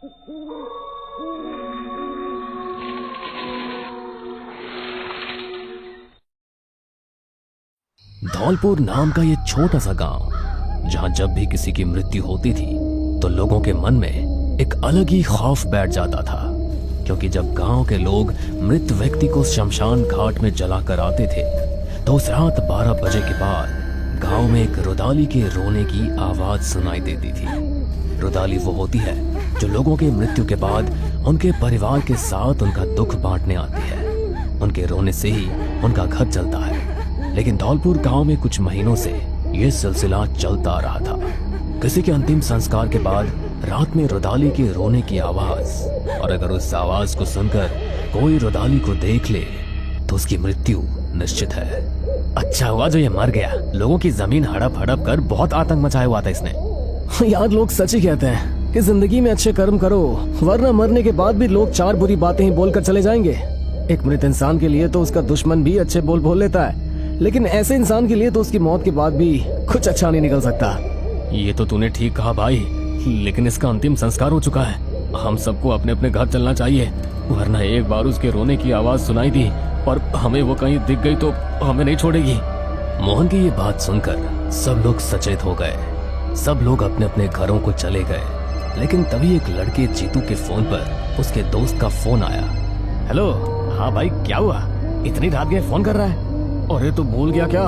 धौलपुर नाम का ये छोटा सा गांव, जहां जब भी किसी की मृत्यु होती थी तो लोगों के मन में एक अलग ही खौफ बैठ जाता था। क्योंकि जब गांव के लोग मृत व्यक्ति को शमशान घाट में जलाकर आते थे तो उस रात 12 बजे के बाद गांव में एक रुदाली के रोने की आवाज सुनाई देती थी। रुदाली वो होती है जो लोगों के मृत्यु के बाद उनके परिवार के साथ उनका दुख बांटने आती है। उनके रोने से ही उनका घर चलता है। लेकिन धौलपुर गांव में कुछ महीनों से यह सिलसिला चलता आ रहा था। किसी के अंतिम संस्कार के बाद रात में रुदाली के रोने की आवाज, और अगर उस आवाज को सुनकर कोई रुदाली को देख ले तो उसकी मृत्यु निश्चित है। अच्छा हुआ जो ये मर गया, लोगों की जमीन हड़प हड़प कर बहुत आतंक मचाया हुआ था इसने। यार लोग सच ही कहते हैं कि जिंदगी में अच्छे कर्म करो, वरना मरने के बाद भी लोग 4 बुरी बातें ही बोलकर चले जाएंगे। एक मृत इंसान के लिए तो उसका दुश्मन भी अच्छे बोल लेता है, लेकिन ऐसे इंसान के लिए तो उसकी मौत के बाद भी कुछ अच्छा नहीं निकल सकता। ये तो तूने ठीक कहा भाई, लेकिन इसका अंतिम संस्कार हो चुका है। हम सबको अपने अपने घर चलना चाहिए, वरना एक बार उसके रोने की आवाज सुनाई दी और हमें वो कहीं दिख गई तो हमें नहीं छोड़ेगी। मोहन की ये बात सुनकर सब लोग सचेत हो गए। सब लोग अपने अपने घरों को चले गए। लेकिन तभी एक लड़के जीतू के फोन पर उसके दोस्त का फोन आया। हेलो, हाँ भाई क्या हुआ, इतनी रात गए फोन कर रहा है? अरे तू भूल गया क्या,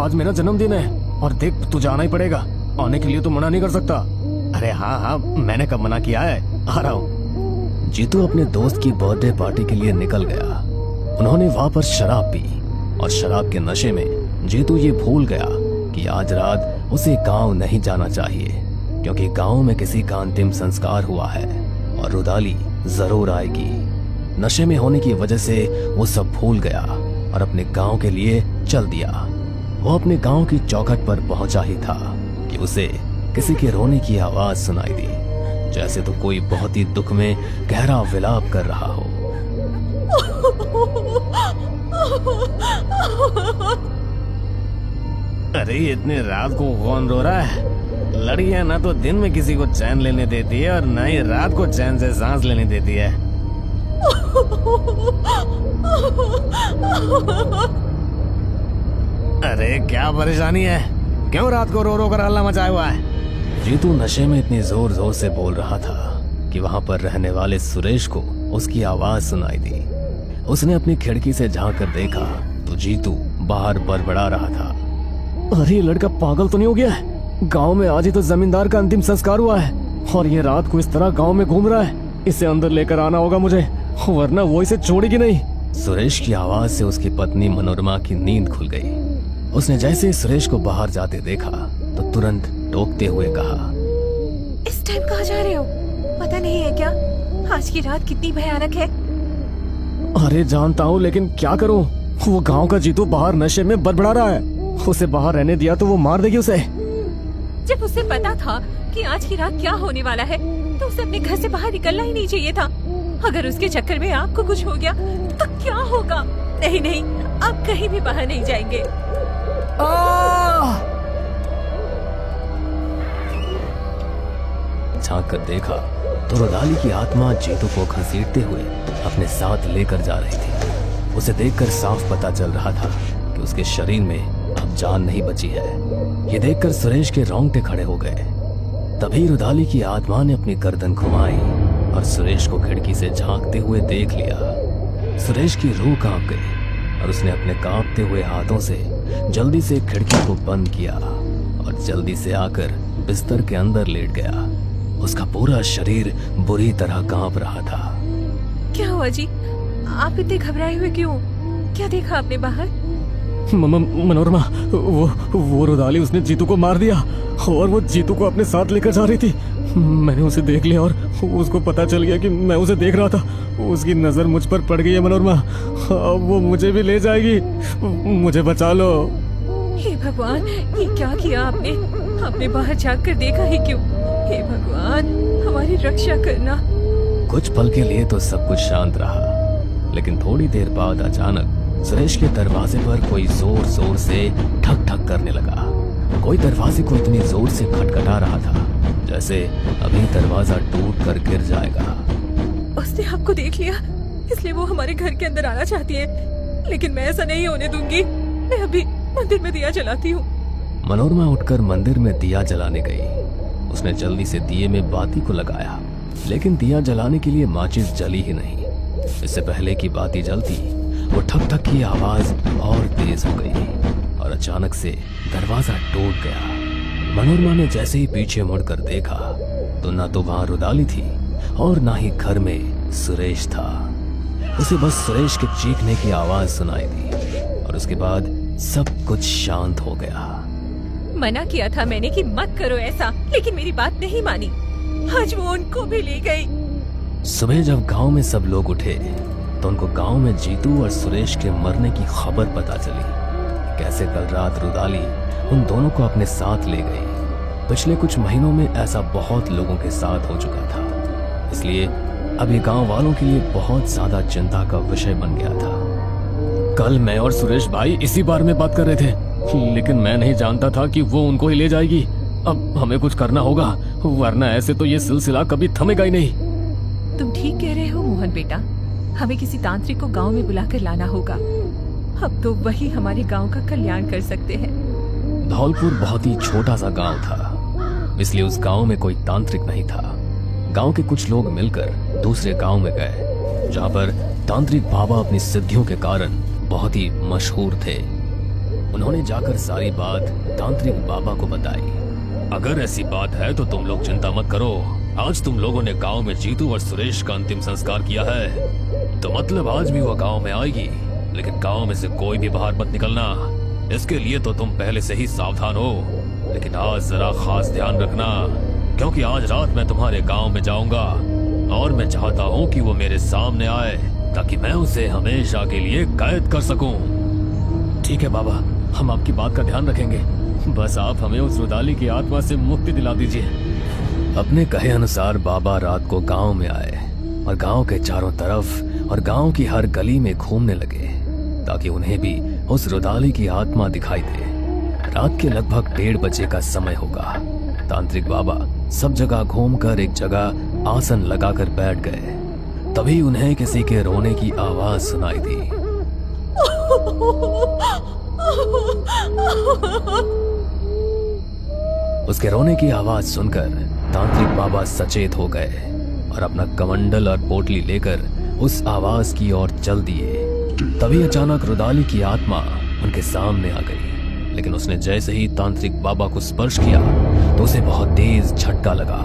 आज मेरा जन्मदिन है और देख तू जाना ही पड़ेगा, आने के लिए तो मना नहीं कर सकता। अरे हाँ, मैंने कब मना किया है, आ रहा हूँ। जीतू अपने दोस्त की बर्थडे पार्टी के लिए निकल गया। उन्होंने वहाँ पर शराब पी और शराब के नशे में जीतू ये भूल गया कि आज रात उसे गांव नहीं जाना चाहिए, क्योंकि गांव में किसी का अंतिम संस्कार हुआ है और रुदाली जरूर आएगी। नशे में होने की वजह से वो सब भूल गया और अपने गांव के लिए चल दिया। वो अपने गांव की चौखट पर पहुंचा ही था कि उसे किसी के रोने की आवाज सुनाई दी, जैसे तो कोई बहुत ही दुख में गहरा विलाप कर रहा हो। अरे इतने रात को कौन रो रहा है? लड़कियां ना तो दिन में किसी को चैन लेने देती है और ना ही रात को चैन से सांस लेने देती है। अरे क्या परेशानी है, क्यों रात को रो रो कर हल्ला मचाया हुआ है? जीतू नशे में इतनी जोर जोर से बोल रहा था कि वहां पर रहने वाले सुरेश को उसकी आवाज सुनाई दी। उसने अपनी खिड़की से झांक कर देखा तो जीतू बाहर बड़बड़ा रहा था। अरे ये लड़का पागल तो नहीं हो गया है? गांव में आज ही तो जमींदार का अंतिम संस्कार हुआ है और ये रात को इस तरह गांव में घूम रहा है। इसे अंदर लेकर आना होगा मुझे, वरना वो इसे छोड़ेगी नहीं। सुरेश की आवाज से उसकी पत्नी मनोरमा की नींद खुल गई। उसने जैसे सुरेश को बाहर जाते देखा तो तुरंत टोकते हुए कहा, इस टाइम कहाँ जा रहे हो? पता नहीं है क्या आज की रात कितनी भयानक है? अरे जानता हूँ, लेकिन क्या करूँ, वो गांव का जीतू बाहर नशे में बड़बड़ा रहा है। उसे बाहर रहने दिया तो वो मार देगी उसे। जब उसे पता था कि आज की रात क्या होने वाला है तो उसे अपने घर से बाहर निकलना ही नहीं चाहिए था। अगर उसके चक्कर में आपको कुछ हो गया तो क्या होगा? नहीं नहीं, आप कहीं भी बाहर नहीं जाएंगे। झांक कर देखा तो रुदाली की आत्मा जीतू को घसीटते हुए अपने साथ लेकर जा रही थी। उसे देखकर साफ पता चल रहा था कि उसके शरीर में अब जान नहीं बची है। ये देखकर सुरेश के रोंगटे खड़े हो गए। तभी रुदाली की आत्मा ने अपनी गर्दन घुमाई और सुरेश को खिड़की से झांकते हुए देख लिया। सुरेश की रूह कांप गई और उसने अपने कांपते हुए हाथों से जल्दी से खिड़की को बंद किया और जल्दी से आकर बिस्तर के अंदर लेट गया। उसका पूरा शरीर बुरी तरह कांप रहा था। क्या हुआ जी, आप इतने घबराए हुए क्यों? क्या देखा आपने बाहर? मनोरमा, वो रुदाली उसने जीतू को मार दिया और वो जीतू को अपने साथ लेकर जा रही थी। मैंने उसे देख लिया और उसको पता चल गया कि मैं उसे देख रहा था। उसकी नजर मुझ पर पड़ गई है मनोरमा, वो मुझे भी ले जाएगी, मुझे बचा लो। हे भगवान, ये क्या किया आपने? आपने बाहर झांक कर देखा ही क्यों? हे भगवान, हमारी रक्षा करना। कुछ पल के लिए तो सब कुछ शांत रहा, लेकिन थोड़ी देर बाद अचानक सुरेश के दरवाजे पर कोई जोर जोर से ठक ठक करने लगा। कोई दरवाजे को इतनी जोर से खटखटा रहा था जैसे अभी दरवाजा टूट कर गिर जाएगा। उसने आपको देख लिया, इसलिए वो हमारे घर के अंदर आना चाहती है, लेकिन मैं ऐसा नहीं होने दूंगी। मैं अभी मंदिर में दिया जलाती हूँ। मनोरमा उठकर मंदिर में दिया जलाने गई। उसने जल्दी से दिए में बाती को लगाया, लेकिन दिया जलाने के लिए माचिस जली ही नहीं। इससे पहले कि बाती जलती, वो ठक ठक की आवाज और तेज हो गई और अचानक से दरवाजा टूट गया। मनोरमा ने जैसे ही पीछे मुड़कर देखा तो ना तो वहां रुदाली थी और ना ही घर में सुरेश था। उसे बस सुरेश के चीखने की आवाज सुनाई दी और उसके बाद सब कुछ शांत हो गया। मना किया था मैंने कि मत करो ऐसा, लेकिन मेरी बात नहीं मानी। आज वो उनको भी ले गई। सुबह जब गांव में सब लोग उठे तो उनको गांव में जीतू और सुरेश के मरने की खबर पता चली। कैसे कल रात रुदाली उन दोनों को अपने साथ ले गई। पिछले कुछ महीनों में ऐसा बहुत लोगों के साथ हो चुका था, इसलिए अब ये गांव वालों के लिए बहुत ज्यादा चिंता का विषय बन गया था। कल मैं और सुरेश भाई इसी बारे में बात कर रहे थे, लेकिन मैं नहीं जानता था कि वो उनको ही ले जाएगी। अब हमें कुछ करना होगा, वरना ऐसे तो ये सिलसिला कभी थमेगा ही नहीं। तुम ठीक कह रहे हो मोहन बेटा, हमें किसी तांत्रिक को गांव में बुलाकर लाना होगा। अब तो वही हमारे गांव का कल्याण कर सकते हैं। धौलपुर बहुत ही छोटा सा गांव था, इसलिए उस गांव में कोई तांत्रिक नहीं था। गांव के कुछ लोग मिलकर दूसरे गांव में गए, जहां पर तांत्रिक बाबा अपनी सिद्धियों के कारण बहुत ही मशहूर थे। उन्होंने जाकर सारी बात तांत्रिक बाबा को बताई। अगर ऐसी बात है तो तुम लोग चिंता मत करो। आज तुम लोगों ने गांव में जीतू और सुरेश का अंतिम संस्कार किया है, तो मतलब आज भी वो गांव में आएगी, लेकिन गांव में से कोई भी बाहर मत निकलना। इसके लिए तो तुम पहले से ही सावधान हो, लेकिन आज जरा खास ध्यान रखना, क्योंकि आज रात मैं तुम्हारे गांव में जाऊंगा और मैं चाहता हूँ कि वो मेरे सामने आए, ताकि मैं उसे हमेशा के लिए कैद कर सकूं। ठीक है बाबा, हम आपकी बात का ध्यान रखेंगे। बस आप हमें उस रुदाली की आत्मा से मुक्ति दिला दीजिए। अपने कहे अनुसार बाबा रात को गांव में आए और गांव के चारों तरफ और गांव की हर गली में घूमने लगे, ताकि उन्हें भी उस रुदाली की आत्मा दिखाई दे। रात के लगभग 1:30 बजे का समय होगा। तांत्रिक बाबा सब जगह घूमकर एक जगह आसन लगाकर बैठ गए। तभी उन्हें किसी के रोने की आवाज सुनाई दी। उसके रोने की आवाज सुनकर तांत्रिक बाबा सचेत हो गए और अपना कमंडल और पोटली लेकर उस आवाज की ओर चल दिए। तभी अचानक रुदाली की आत्मा उनके सामने आ गई, लेकिन उसने जैसे ही तांत्रिक बाबा को स्पर्श किया तो उसे बहुत तेज झटका लगा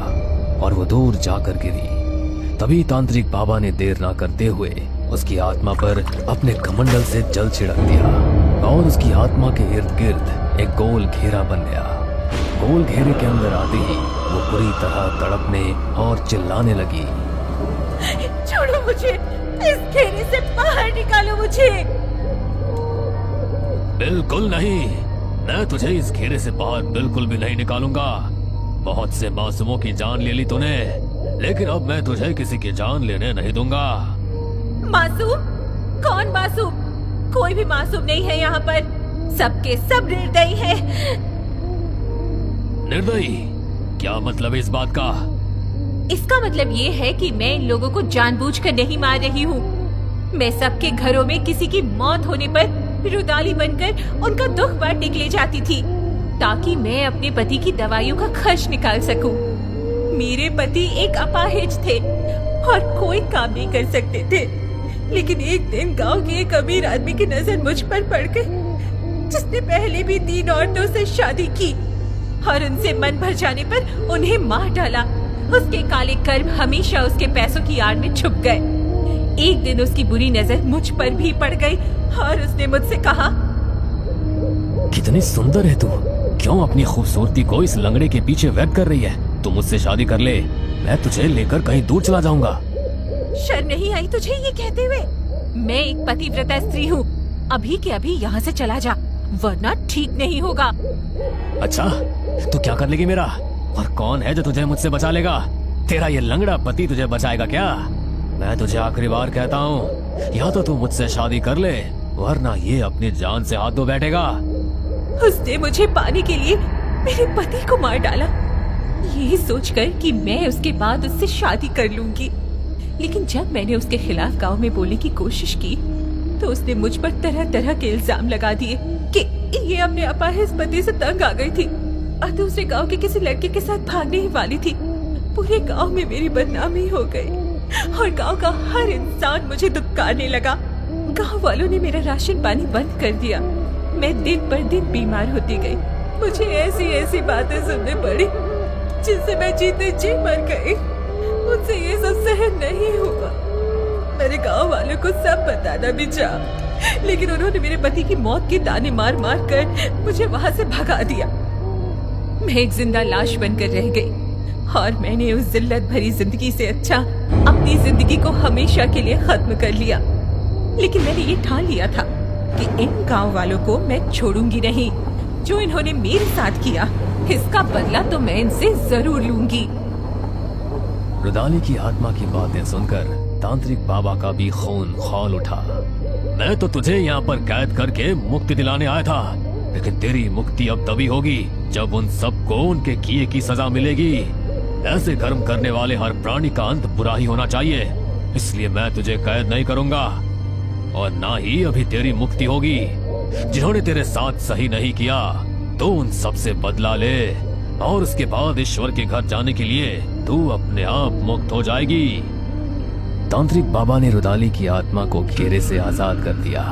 और वो दूर जाकर गिरी। तभी तांत्रिक बाबा ने देर ना करते हुए उसकी आत्मा पर अपने कमंडल से जल छिड़क दिया और उसकी आत्मा के इर्द गिर्द एक गोल घेरा बन गया। गोल घेरे के अंदर आते ही वो पूरी तरह तड़पने और चिल्लाने लगी। छोड़ो मुझे, इस घेरे से बाहर निकालो मुझे। बिल्कुल नहीं, मैं तुझे इस घेरे से बाहर बिल्कुल भी नहीं निकालूंगा। बहुत से मासूमों की जान ले ली तूने, लेकिन अब मैं तुझे किसी की जान लेने नहीं दूंगा। मासूम? कौन मासूम? कोई भी मासूम नहीं है यहाँ पर, सबके सब निर्दयी हैं। निर्दयी? क्या मतलब है इस बात का? इसका मतलब ये है कि मैं इन लोगों को जानबूझकर नहीं मार रही हूँ। मैं सबके घरों में किसी की मौत होने पर रुदाली बनकर उनका दुख बांटने के लिए जाती थी, ताकि मैं अपने पति की दवाइयों का खर्च निकाल सकूं। मेरे पति एक अपाहिज थे और कोई काम नहीं कर सकते थे, लेकिन एक दिन गांव के एक अमीर आदमी की नजर मुझ पर पड़ गई, जिसने पहले भी 3 औरतों से शादी की और उनसे मन भर जाने पर उन्हें मार डाला। उसके काले कर्म हमेशा उसके पैसों की आड़ में छुप गए। एक दिन उसकी बुरी नजर मुझ पर भी पड़ गई और उसने मुझसे कहा, कितनी सुंदर है तू, क्यों अपनी खूबसूरती को इस लंगड़े के पीछे व्यक्त कर रही है? तू मुझसे शादी कर ले, मैं तुझे लेकर कहीं दूर चला जाऊंगा। शर्म नहीं आई तुझे ये कहते हुए? मैं एक पतिव्रता स्त्री हूँ, अभी के अभी यहाँ से चला जा, वरना ठीक नहीं होगा। अच्छा, तू क्या कर लेगी मेरा? और कौन है जो तुझे मुझसे बचा लेगा? तेरा ये लंगड़ा पति तुझे बचाएगा क्या? मैं तुझे आखिरी बार कहता हूँ, या तो तू मुझसे शादी कर ले, वरना ये अपनी जान से हाथ धो बैठेगा। उसने मुझे पाने के लिए मेरे पति को मार डाला। यही सोचकर कि मैं उसके बाद उससे शादी कर लूंगी। लेकिन जब मैंने उसके खिलाफ गांव में बोलने की कोशिश की तो उसने मुझ पर तरह तरह के इल्जाम लगा दिए कि ये अपने अपाहिज पति से तंग आ गई थी और दूसरे गांव के किसी लड़के के साथ भागने ही वाली थी। पूरे गांव में मेरी बदनामी हो गई और गांव का हर इंसान मुझे दुत्कारने लगा। गांव वालों ने मेरा राशन पानी बंद कर दिया। मैं दिन पर दिन बीमार होती गई। मुझे ऐसी ऐसी बातें सुनने पड़ी जिससे मैं जीते जी मर गई। मुझसे ये सब सहन नहीं हुआ। मेरे गांव वालों को सब बताना भी चाहा, लेकिन उन्होंने मेरे पति की मौत के ताने मार मार कर मुझे वहां से भगा दिया। मैं एक जिंदा लाश बनकर रह गई और मैंने उस जिल्लत भरी जिंदगी से अच्छा अपनी जिंदगी को हमेशा के लिए खत्म कर लिया। लेकिन मैंने ये ठान लिया था कि इन गांव वालों को मैं छोड़ूंगी नहीं। जो इन्होंने मेरे साथ किया, इसका बदला तो मैं इनसे जरूर लूंगी। रुदाली की आत्मा की बातें सुनकर तांत्रिक बाबा का भी खून खौल उठा। मैं तो तुझे यहाँ पर कैद करके मुक्ति दिलाने आया था, लेकिन तेरी मुक्ति अब तभी होगी जब उन सबको उनके किए की सजा मिलेगी। ऐसे कर्म करने वाले हर प्राणी का अंत बुरा ही होना चाहिए, इसलिए मैं तुझे कैद नहीं करूंगा और ना ही अभी तेरी मुक्ति होगी। जिन्होंने तेरे साथ सही नहीं किया तो उन सब से बदला ले और उसके बाद ईश्वर के घर जाने के लिए तू अपने आप मुक्त हो जाएगी। तांत्रिक बाबा ने रुदाली की आत्मा को घेरे से आजाद कर दिया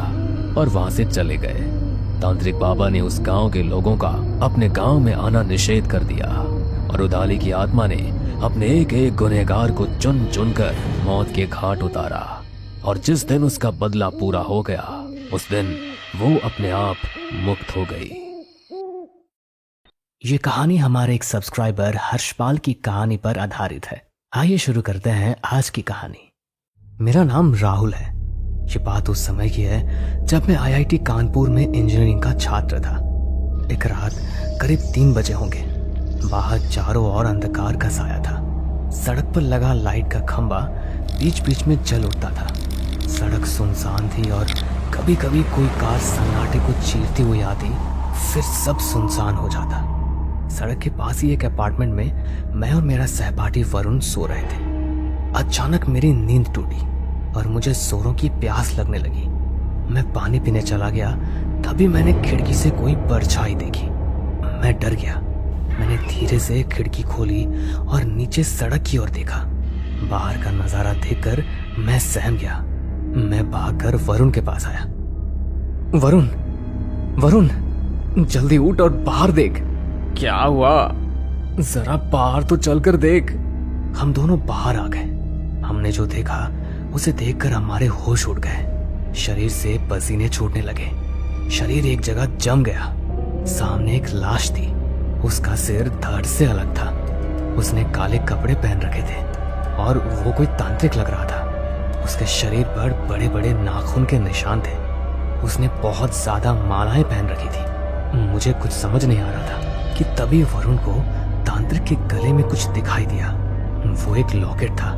और वहां से चले गए। तांत्रिक बाबा ने उस गांव के लोगों का अपने गांव में आना निषेध कर दिया और रुदाली की आत्मा ने अपने एक एक गुनहगार को चुन चुनकर मौत के घाट उतारा। और जिस दिन उसका बदला पूरा हो गया, उस दिन वो अपने आप मुक्त हो गई। ये कहानी हमारे एक सब्सक्राइबर हर्षपाल की कहानी पर आधारित है। आइए शुरू करते हैं आज की कहानी। मेरा नाम राहुल है। ये बात उस समय की है जब मैं IIT कानपुर में इंजीनियरिंग का छात्र था। एक रात करीब 3 बजे होंगे। बाहर चारों ओर अंधकार का साया था। सड़क पर लगा लाइट का खंभा बीच बीच में जल उठता था। सड़क सुनसान थी और कभी कभी कोई कार सन्नाटे को चीरती हुई आती, फिर सब सुनसान हो जाता। सड़क के पास ही एक अपार्टमेंट में मैं और मेरा सहपाठी वरुण सो रहे थे। अचानक मेरी नींद टूटी और मुझे जोरों की प्यास लगने लगी। मैं पानी पीने चला गया, तभी मैंने खिड़की से कोई परछाई देखी। मैं डर गया। मैंने धीरे से खिड़की खोली और नीचे सड़क की ओर देखा। बाहर का नजारा देखकर मैं सहम गया। मैं भागकर वरुण के पास आया। वरुण, वरुण, जल्दी उठ और बाहर देख। क्या हुआ? जरा बाहर तो चलकर देख। हम दोनों बाहर आ गए। हमने जो देखा उसे देखकर हमारे होश उड़ गए। शरीर से पसीने छूटने लगे। शरीर एक जगह जम गया। सामने एक लाश थी। उसका सिर धड़ से अलग था। उसने काले कपड़े पहन रखे थे और वो कोई तांत्रिक लग रहा था। उसके शरीर पर बड़े बड़े नाखून के निशान थे। उसने बहुत ज्यादा मालाएं पहन रखी थी। मुझे कुछ समझ नहीं आ रहा था कि तभी वरुण को तांत्रिक के गले में कुछ दिखाई दिया। वो एक लॉकेट था।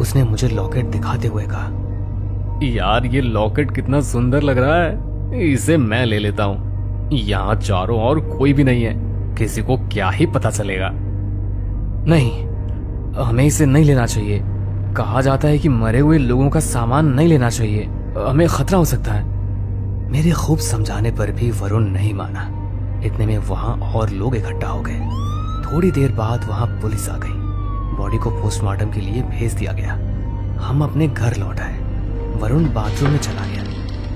उसने मुझे लॉकेट दिखाते हुए कहा, यार ये लॉकेट कितना सुंदर लग रहा है, इसे मैं ले लेता हूँ। यहाँ चारों ओर कोई भी नहीं है, किसी को क्या ही पता चलेगा। नहीं, हमें इसे नहीं लेना चाहिए। कहा जाता है कि मरे हुए लोगों का सामान नहीं लेना चाहिए, हमें खतरा हो सकता है। मेरे खूब समझाने पर भी वरुण नहीं माना। इतने में वहां और लोग इकट्ठा हो गए। थोड़ी देर बाद वहां पुलिस आ गई। बॉडी को पोस्टमार्टम के लिए भेज दिया गया। हम अपने घर लौट आए। वरुण बाथरूम में चला गया।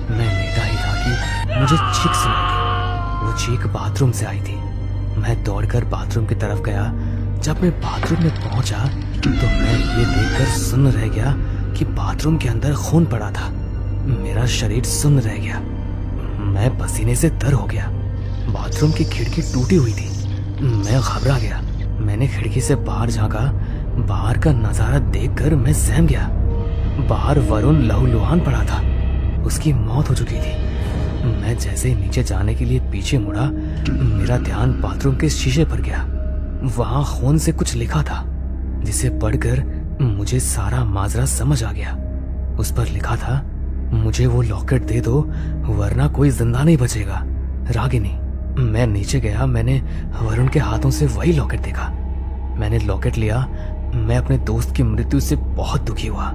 मैं लेटा ही था कि मुझे चीख सुनाई दी। वो चीख बाथरूम से आई थी। मैं दौड़कर बाथरूम की तरफ गया। जब मैं बाथरूम में पहुंचा तो मैं ये देखकर सुन्न रह गया कि बाथरूम के अंदर खून पड़ा था। मेरा शरीर सुन्न रह गया। मैं पसीने से तर हो गया। बाथरूम की खिड़की टूटी हुई थी। मैं घबरा गया। मैंने खिड़की से बाहर झांका। बाहर का नजारा देखकर मैं सहम गया। बाहर वरुण लहूलुहान पड़ा था। उसकी मौत हो चुकी थी। मैं जैसे ही नीचे जाने के लिए पीछे मुड़ा, मेरा ध्यान बाथरूम के शीशे पर गया। वहां खून से कुछ लिखा था, जिसे पढ़कर मुझे सारा माजरा समझ आ गया। उस पर लिखा था, मुझे वो लॉकेट दे दो वरना कोई जिंदा नहीं बचेगा। रागिनी। मैं नीचे गया। मैंने वरुण के हाथों से वही लॉकेट देखा। मैंने लॉकेट लिया। मैं अपने दोस्त की मृत्यु से बहुत दुखी हुआ।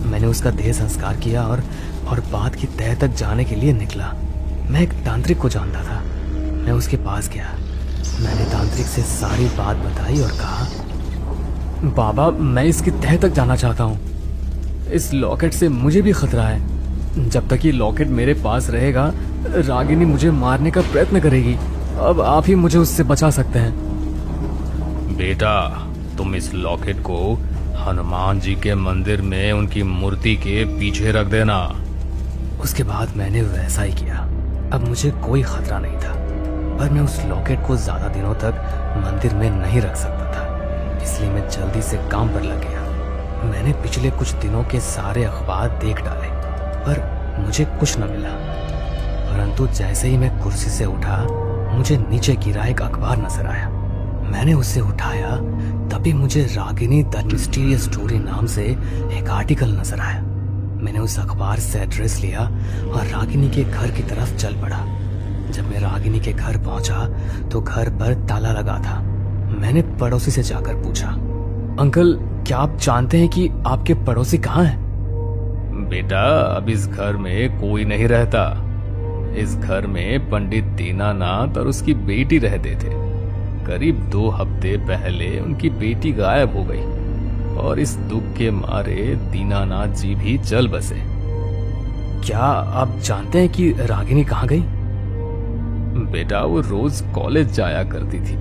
मैंने उसका देह संस्कार किया और बात की तह तक जाने के लिए निकला। मैं एक तांत्रिक को जानता था। मैं उसके पास गया। मैंने तांत्रिक से सारी बात बताई और कहा, बाबा, मैं इसकी तह तक जाना चाहता हूँ। इस लॉकेट से मुझे भी खतरा है। जब तक ये लॉकेट मेरे पास रहेगा, रागिनी मुझे मारने का प्रयत्न करेगी। अब आप ही मुझे उससे बचा सकते हैं। बेटा, तुम इस लॉकेट को हनुमान जी के मंदिर में उनकी मूर्ति के पीछे रख देना। उसके बाद मैंने वैसा ही किया। अब मुझे कोई खतरा नहीं था, पर मैं उस लॉकेट को ज्यादा दिनों तक मंदिर में नहीं रख सकता था, इसलिए मैं जल्दी से काम पर लग गया। मैंने पिछले कुछ दिनों के सारे अखबार देख डाले, पर मुझे कुछ न मिला। परंतु जैसे ही मैं कुर्सी से उठा, मुझे नीचे गिरा एक अखबार नजर आया। मैंने उसे उठाया, तभी मुझे रागिनी द मिस्टीरियस स्टोरी नाम से एक आर्टिकल नजर आया। मैंने उस अखबार से एड्रेस लिया और रागिनी के घर की तरफ चल पड़ा। जब मैं रागिनी के घर पहुंचा तो घर पर ताला लगा था। मैंने पड़ोसी से जाकर पूछा, अंकल, क्या आप जानते हैं कि आपके पड़ोसी कहाँ हैं? बेटा, अब इस घर में कोई नहीं रहता। इस घर में पंडित दीनानाथ और उसकी बेटी रहते थे। करीब 2 हफ्ते पहले उनकी बेटी गायब हो गई और इस दुख के मारे दीनानाथ जी भी चल बसे। क्या आप जानते हैं कि रागिनी कहाँ गई? बेटा, वो रोज कॉलेज जाया करती थी,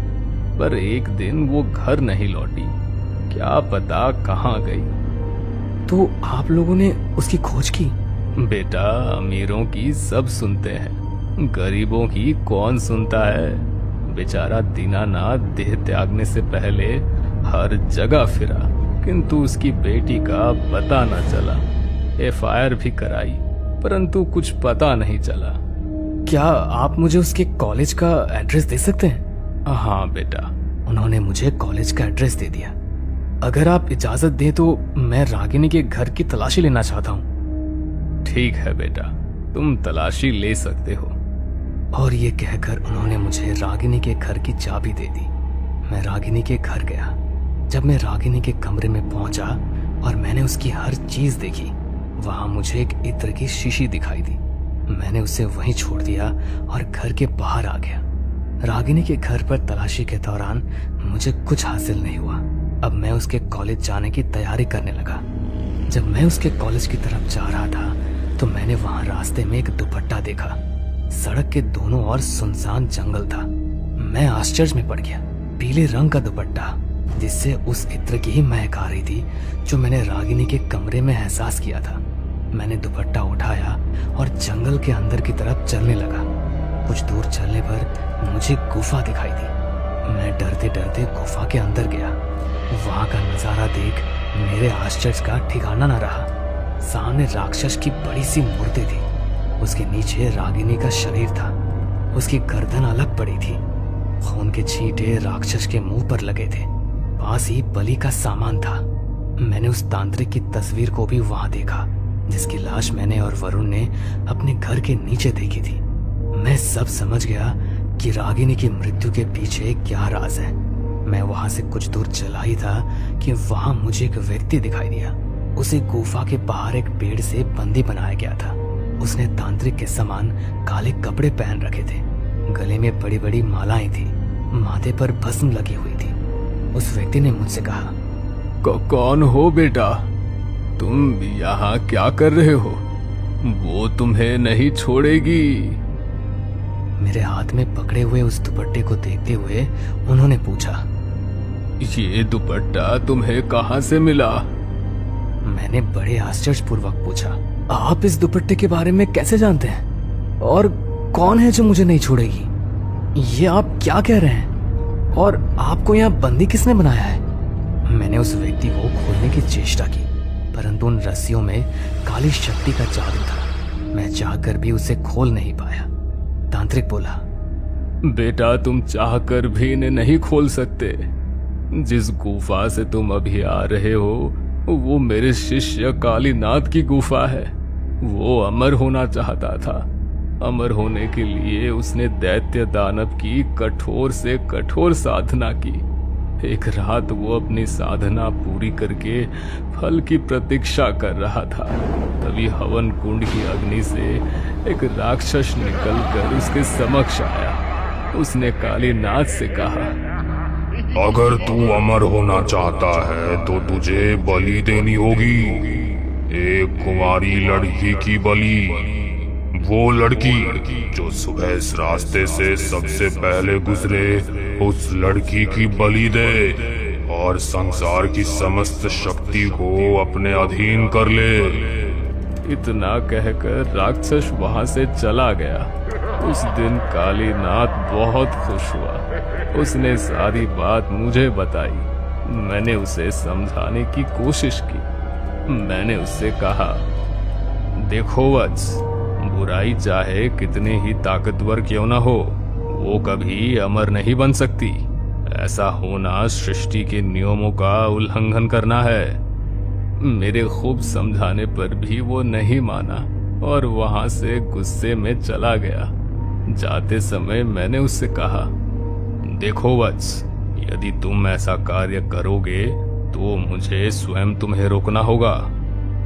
पर एक दिन वो घर नहीं लौटी। क्या पता कहाँ गई। तो आप लोगों ने उसकी खोज की? बेटा, अमीरों की सब सुनते हैं, गरीबों की कौन सुनता है। बेचारा दीनानाथ देह त्यागने से पहले हर जगह फिरा, किंतु उसकी बेटी का पता न चला। FIR भी कराई, परंतु कुछ पता नहीं चला। क्या आप मुझे उसके कॉलेज का एड्रेस दे सकते हैं? हाँ बेटा। उन्होंने मुझे कॉलेज का एड्रेस दे दिया। अगर आप इजाजत दें तो मैं रागिनी के घर की तलाशी लेना चाहता हूँ। ठीक है बेटा, तुम तलाशी ले सकते हो। और ये कहकर उन्होंने मुझे रागिनी के घर की चाबी दे दी। मैं रागिनी के घर गया। जब मैं रागिनी के कमरे में पहुंचा और मैंने उसकी हर चीज देखी, वहां मुझे एक इत्र की शीशी दिखाई दी। मैंने उसे वहीं छोड़ दिया और घर के बाहर आ गया। रागिनी के घर पर तलाशी के दौरान मुझे कुछ हासिल नहीं हुआ। अब मैं उसके कॉलेज जाने की तैयारी करने लगा। जब मैं उसके कॉलेज की तरफ जा रहा था तो मैंने वहां रास्ते में एक दुपट्टा देखा। सड़क के दोनों ओर सुनसान जंगल था। मैं आश्चर्य में पड़ गया। पीले रंग का दुपट्टा, जिससे उस इत्र की ही महक आ रही थी जो मैंने रागिनी के कमरे में एहसास किया था। मैंने दुपट्टा उठाया और जंगल के अंदर की तरफ चलने लगा। कुछ दूर चलने पर मुझे गुफा दिखाई दी। मैं डरते डरते गुफा के अंदर गया। वहां का नजारा देख मेरे आश्चर्य का ठिकाना न रहा। सामने राक्षस की बड़ी सी मूर्ति थी। उसके नीचे रागिनी का शरीर था। उसकी गर्दन अलग पड़ी थी। खून के छींटे राक्षस के मुंह पर लगे थे। पास ही बलि का सामान था। मैंने उस तांत्रिक की तस्वीर को भी वहां देखा, जिसकी लाश मैंने और वरुण ने अपने घर के नीचे देखी थी। मैं सब समझ गया कि रागिनी की मृत्यु के पीछे क्या राज है। मैं वहां से कुछ दूर चला ही था कि वहां मुझे एक व्यक्ति दिखाई दिया। उसे गुफा के बाहर एक पेड़ से बंदी बनाया गया था। उसने तांत्रिक के समान काले कपड़े पहन रखे थे। गले में बड़ी बड़ी मालाएं थी। माथे पर भस्म लगी हुई थी। उस व्यक्ति ने मुझसे कहा, कौन हो बेटा? तुम यहाँ क्या कर रहे हो? वो तुम्हें नहीं छोड़ेगी। मेरे हाथ में पकड़े हुए उस दुपट्टे को देखते हुए उन्होंने पूछा, ये दुपट्टा तुम्हें कहाँ से मिला? मैंने बड़े आश्चर्यपूर्वक पूछा, आप इस दुपट्टे के बारे में कैसे जानते हैं? और कौन है जो मुझे नहीं छोड़ेगी? ये आप क्या कह रहे हैं? और आपको यहाँ बंदी किसने बनाया है? मैंने उस व्यक्ति को खोलने की चेष्टा की, परंतु उन रस्सियों में काली शक्ति का जादू था। मैं चाहकर भी उसे खोल नहीं पाया। तांत्रिक बोला, बेटा, तुम चाहकर भी इन्हें नहीं खोल सकते। जिस गुफा से तुम अभी आ रहे हो वो मेरे शिष्य कालीनाथ की गुफा है। वो अमर होना चाहता था। अमर होने के लिए उसने दैत्य दानव की कठोर से कठोर साधना की। एक रात वो अपनी साधना पूरी करके फल की प्रतीक्षा कर रहा था। तभी हवन कुंड की अग्नि से एक राक्षस निकलकर उसके समक्ष आया। उसने कालीनाथ से कहा, अगर तू अमर होना चाहता है तो तुझे बलि देनी होगी, एक कुंवारी लड़की की बलि। वो लड़की जो सुबह इस रास्ते से सबसे पहले गुजरे, उस लड़की की बलि दे और संसार की समस्त शक्ति को अपने अधीन कर ले। इतना कहकर राक्षस वहां से चला गया। उस दिन कालीनाथ बहुत खुश हुआ। उसने सारी बात मुझे बताई। मैंने उसे समझाने की कोशिश की। मैंने उससे कहा, देखो वत्स, बुराई चाहे कितनी ही ताकतवर क्यों ना हो, वो कभी अमर नहीं बन सकती। ऐसा होना सृष्टि के नियमों का उल्लंघन करना है। मेरे खूब समझाने पर भी वो नहीं माना और वहां से गुस्से में चला गया। जाते समय मैंने उससे कहा, देखो वत्स, यदि तुम ऐसा कार्य करोगे तो मुझे स्वयं तुम्हें रोकना होगा।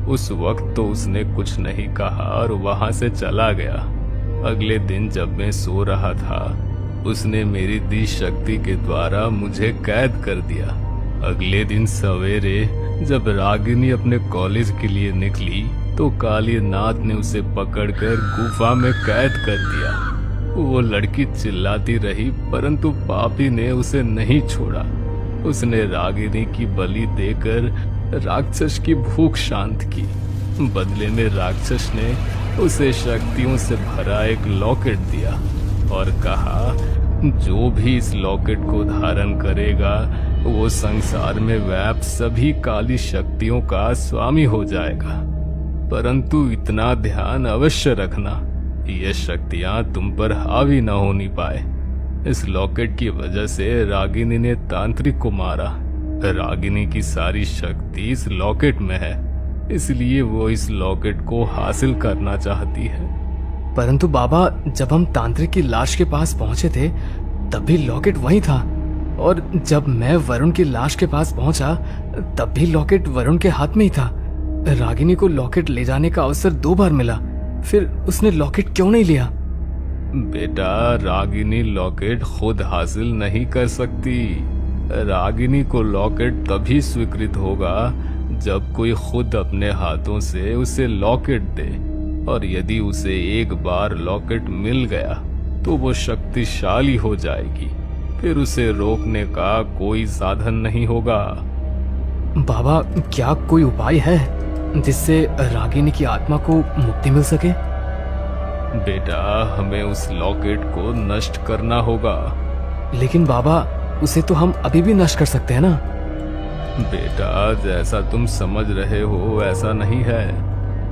उस वक्त तो उसने कुछ नहीं कहा और वहां से चला गया। अगले दिन जब मैं सो रहा था, उसने मेरी दी शक्ति के द्वारा मुझे कैद कर दिया। अगले दिन सवेरे जब रागिनी अपने कॉलेज के लिए निकली तो कालीनाथ ने उसे पकड़कर गुफा में कैद कर दिया। वो लड़की चिल्लाती रही, परंतु पापी ने उसे नहीं छोड़ा। उसने रागिनी की बलि देकर राक्षस की भूख शांत की। बदले में राक्षस ने उसे शक्तियों से भरा एक लॉकेट दिया और कहा, जो भी इस लॉकेट को धारण करेगा वो संसार में व्याप्त सभी काली शक्तियों का स्वामी हो जाएगा। परंतु इतना ध्यान अवश्य रखना, ये शक्तियां तुम पर हावी न होनी पाए। इस लॉकेट की वजह से रागिनी ने तांत्रिक को मारा। रागिनी की सारी शक्ति इस लॉकेट में है, इसलिए वो इस लॉकेट को हासिल करना चाहती है। परंतु बाबा, जब हम तांत्रिक की लाश के पास पहुंचे थे तब भी लॉकेट वहीं था, और जब मैं वरुण की लाश के पास पहुंचा तब भी लॉकेट वरुण के हाथ में ही था। रागिनी को लॉकेट ले जाने का अवसर 2 बार मिला, फिर उसने लॉकेट क्यों नहीं लिया? बेटा, रागिनी लॉकेट खुद हासिल नहीं कर सकती। रागिनी को लॉकेट तभी स्वीकृत होगा जब कोई खुद अपने हाथों से उसे लॉकेट दे, और यदि उसे एक बार लॉकेट मिल गया तो वो शक्तिशाली हो जाएगी। फिर उसे रोकने का कोई साधन नहीं होगा। बाबा, क्या कोई उपाय है जिससे रागिनी की आत्मा को मुक्ति मिल सके? बेटा, हमें उस लॉकेट को नष्ट करना होगा। लेकिन बाबा, उसे तो हम अभी भी नष्ट कर सकते हैं ना? बेटा, जैसा तुम समझ रहे हो ऐसा नहीं है।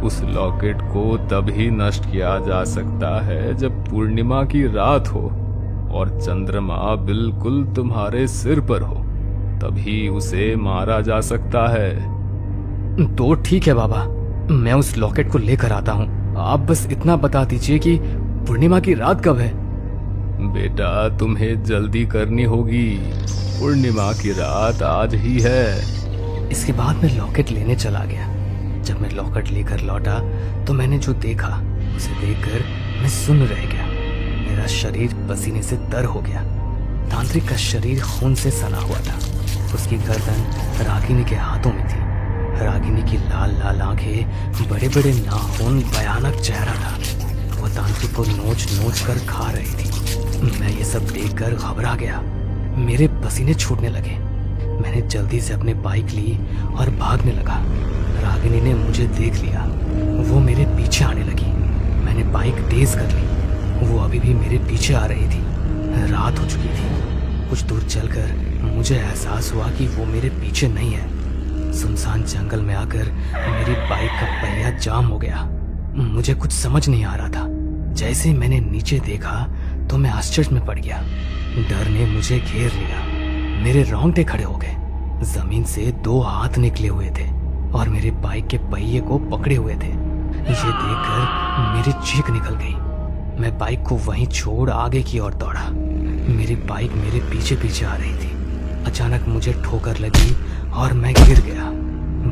उस लॉकेट को तभी नष्ट किया जा सकता है जब पूर्णिमा की रात हो और चंद्रमा बिल्कुल तुम्हारे सिर पर हो, तभी उसे मारा जा सकता है। तो ठीक है बाबा, मैं उस लॉकेट को लेकर आता हूँ। आप बस इतना बता दीजिए कि पूर्णिमा की रात कब है? बेटा, तुम्हें जल्दी करनी होगी। पूर्णिमा की रात आज ही है। इसके बाद मैं लॉकेट लेने चला गया। जब मैं लॉकेट लेकर लौटा तो मैंने जो देखा उसे देखकर मैं सुन्न रह गया। मेरा शरीर पसीने से तर हो गया। तांत्रिक का शरीर खून से सना हुआ था। उसकी गर्दन रागिनी के हाथों में थी। रागिनी की लाल लाल आंखें, बड़े बड़े नाखून, भयानक चेहरा था। वो तांत्रिक को नोच नोच कर खा रही थी। मैं ये सब देखकर घबरा गया। मेरे पसीने छूटने लगे। मैंने जल्दी से अपने बाइक ली और भागने लगा। रागिनी ने मुझे देख लिया। वो मेरे पीछे आने लगी। मैंने बाइक तेज कर ली। वो अभी भी मेरे पीछे आ रही थी। रात हो चुकी थी। कुछ दूर चलकर मुझे एहसास हुआ कि वो मेरे पीछे नहीं है। सुनसान जंगल में आकर मेरी बाइक का पहिया जाम हो गया। मुझे कुछ समझ नहीं आ रहा था। जैसे ही मैंने नीचे देखा तो मैं आश्चर्य में पड़ गया। डर ने मुझे घेर लिया। मेरे रोंगटे खड़े हो गए। जमीन से 2 हाथ निकले हुए थे और मेरे बाइक के पहिए को पकड़े हुए थे। ये देखकर मेरी चीख निकल गई। मैं बाइक को वहीं छोड़ आगे की ओर दौड़ा। मेरी बाइक मेरे पीछे पीछे आ रही थी। अचानक मुझे ठोकर लगी और मैं गिर गया।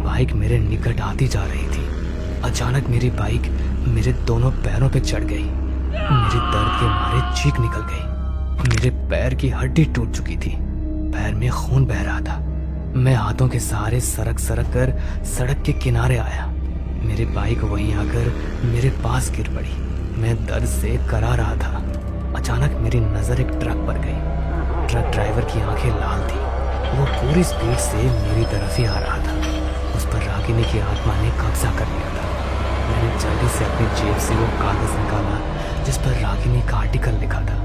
बाइक मेरे निकट आती जा रही थी। अचानक मेरी बाइक मेरे दोनों पैरों पे चढ़ गई। मेरी दर्द के मारे चीख निकल गई। मेरे पैर की हड्डी टूट चुकी थी। पैर में खून बह रहा था। मैं हाथों के सहारे सरक कर सड़क के किनारे आया। मेरी बाइक वहीं आकर मेरे पास गिर पड़ी। मैं दर्द से करा रहा था। अचानक मेरी नजर एक ट्रक पर गई। ट्रक ड्राइवर की आंखें लाल थी। वो पूरी स्पीड से मेरी तरफ ही आ रहा था। उस पर रागिनी की आत्मा ने कब्जा कर लिया था। मैंने जल्दी से अपनी जेब से वो कागज निकाला जिस पर रागिनी का आर्टिकल लिखा था,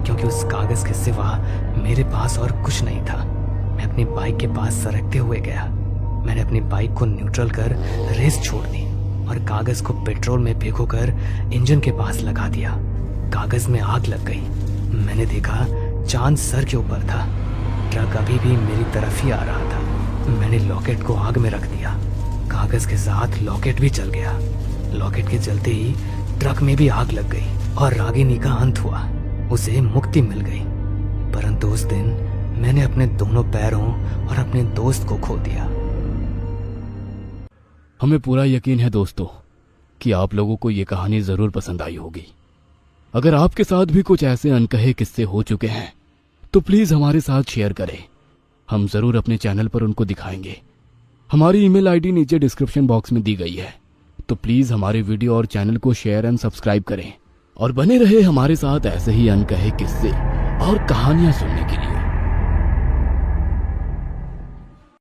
क्योंकि उस कागज के सिवा मेरे पास और कुछ नहीं था। मैं अपनी बाइक के पास सरकते हुए गया। मैंने अपनी बाइक को न्यूट्रल कर रेस छोड़ दी और कागज को पेट्रोल में भिगोकर इंजन के पास लगा दिया। कागज में आग लग गई। मैंने देखा चांद सर के ऊपर था। ट्रक अभी भी मेरी तरफ ही आ रहा था। मैंने लॉकेट को आग में रख दिया। कागज के साथ लॉकेट भी जल गया। लॉकेट के जलते ही ट्रक में भी आग लग गई और रागिनी का अंत हुआ। उसे मुक्ति मिल गई। परंतु उस दिन मैंने अपने दोनों पैरों और अपने दोस्त को खो दिया। हमें पूरा यकीन है दोस्तों कि आप लोगों को ये कहानी जरूर पसंद आई होगी। अगर आपके साथ भी कुछ ऐसे अनकहे किस्से हो चुके हैं तो प्लीज हमारे साथ शेयर करें। हम जरूर अपने चैनल पर उनको दिखाएंगे। हमारी ईमेल आईडी नीचे डिस्क्रिप्शन बॉक्स में दी गई है, तो प्लीज हमारे वीडियो और चैनल को शेयर एंड सब्सक्राइब करें और बने रहे हमारे साथ ऐसे ही अनकहे किस्से और कहानियां सुनने के लिए।